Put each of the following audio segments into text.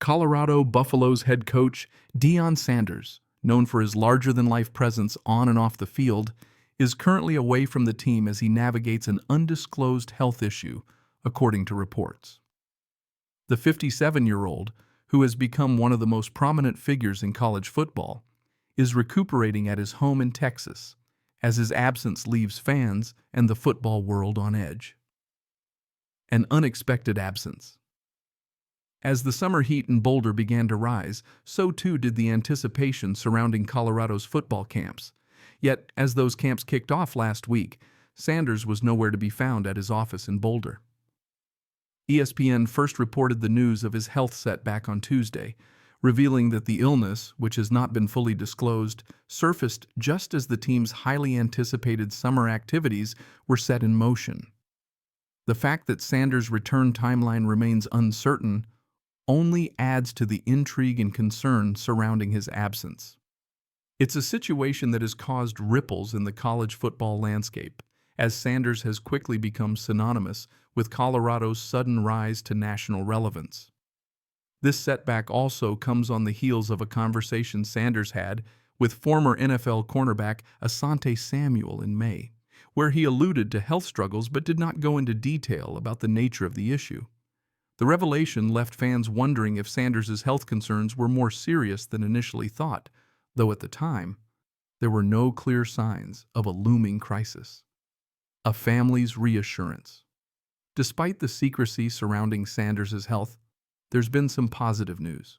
Colorado Buffaloes head coach Deion Sanders, known for his larger-than-life presence on and off the field, is currently away from the team as he navigates an undisclosed health issue, according to reports. The 57-year-old, who has become one of the most prominent figures in college football, is recuperating at his home in Texas, as his absence leaves fans and the football world on edge. An unexpected absence. As the summer heat in Boulder began to rise, so too did the anticipation surrounding Colorado's football camps. Yet, as those camps kicked off last week, Sanders was nowhere to be found at his office in Boulder. ESPN first reported the news of his health setback on Tuesday, revealing that the illness, which has not been fully disclosed, surfaced just as the team's highly anticipated summer activities were set in motion. The fact that Sanders' return timeline remains uncertain only adds to the intrigue and concern surrounding his absence. It's a situation that has caused ripples in the college football landscape, as Sanders has quickly become synonymous with Colorado's sudden rise to national relevance. This setback also comes on the heels of a conversation Sanders had with former NFL cornerback Asante Samuel in May, where he alluded to health struggles but did not go into detail about the nature of the issue. The revelation left fans wondering if Sanders' health concerns were more serious than initially thought, though at the time, there were no clear signs of a looming crisis. A family's reassurance. Despite the secrecy surrounding Sanders' health, there's been some positive news.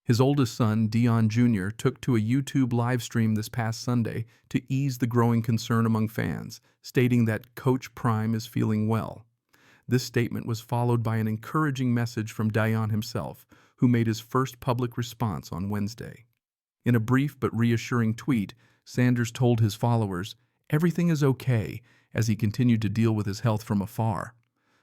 His oldest son, Deion Jr., took to a YouTube live stream this past Sunday to ease the growing concern among fans, stating that Coach Prime is feeling well. This statement was followed by an encouraging message from Deion himself, who made his first public response on Wednesday. In a brief but reassuring tweet, Sanders told his followers, "Everything is okay," as he continued to deal with his health from afar.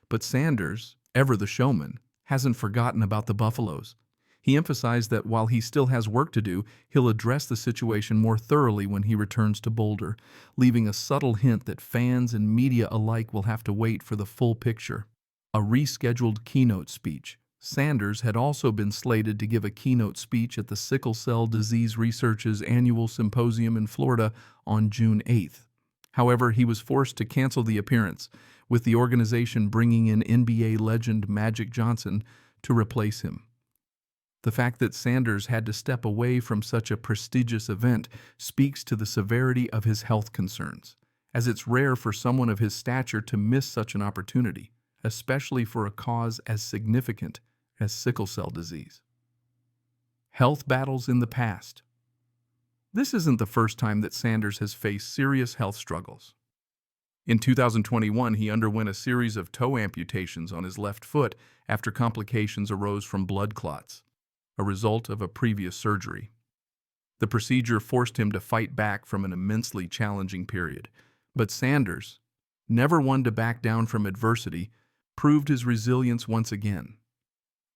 But Sanders, ever the showman, hasn't forgotten about the Buffaloes. He emphasized that while he still has work to do, he'll address the situation more thoroughly when he returns to Boulder, leaving a subtle hint that fans and media alike will have to wait for the full picture. A rescheduled keynote speech. Sanders had also been slated to give a keynote speech at the Sickle Cell Disease Research's annual symposium in Florida on June 8th. However, he was forced to cancel the appearance, with the organization bringing in NBA legend Magic Johnson to replace him. The fact that Sanders had to step away from such a prestigious event speaks to the severity of his health concerns, as it's rare for someone of his stature to miss such an opportunity, especially for a cause as significant as sickle cell disease. Health battles in the past. This isn't the first time that Sanders has faced serious health struggles. In 2021, he underwent a series of toe amputations on his left foot after complications arose from blood clots, a result of a previous surgery. The procedure forced him to fight back from an immensely challenging period, but Sanders, never one to back down from adversity, proved his resilience once again.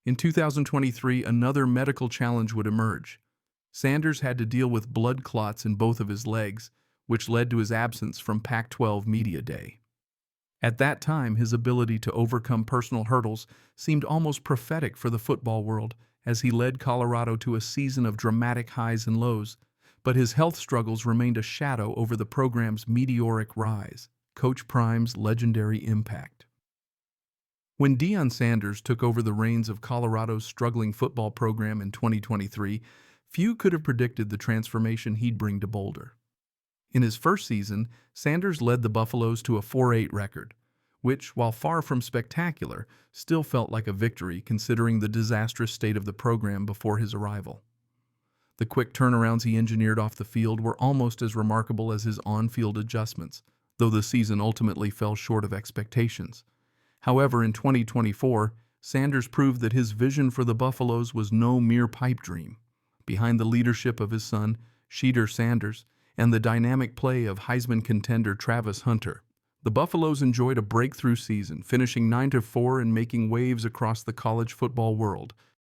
In 2023, another medical challenge would emerge. Sanders had to deal with blood clots in both of his legs, which led to his absence from Pac-12 Media Day. At that time, his ability to overcome personal hurdles seemed almost prophetic for the football world, as he led Colorado to a season of dramatic highs and lows, but his health struggles remained a shadow over the program's meteoric rise, Coach Prime's legendary impact. When Deion Sanders took over the reins of Colorado's struggling football program in 2023, few could have predicted the transformation he'd bring to Boulder. In his first season, Sanders led the Buffaloes to a 4-8 record, which, while far from spectacular, still felt like a victory considering the disastrous state of the program before his arrival. The quick turnarounds he engineered off the field were almost as remarkable as his on-field adjustments, though the season ultimately fell short of expectations. However, in 2024, Sanders proved that his vision for the Buffaloes was no mere pipe dream. Behind the leadership of his son, Shedeur Sanders, and the dynamic play of Heisman contender Travis Hunter, the Buffaloes enjoyed a breakthrough season, finishing 9-4 and making waves across the college football world,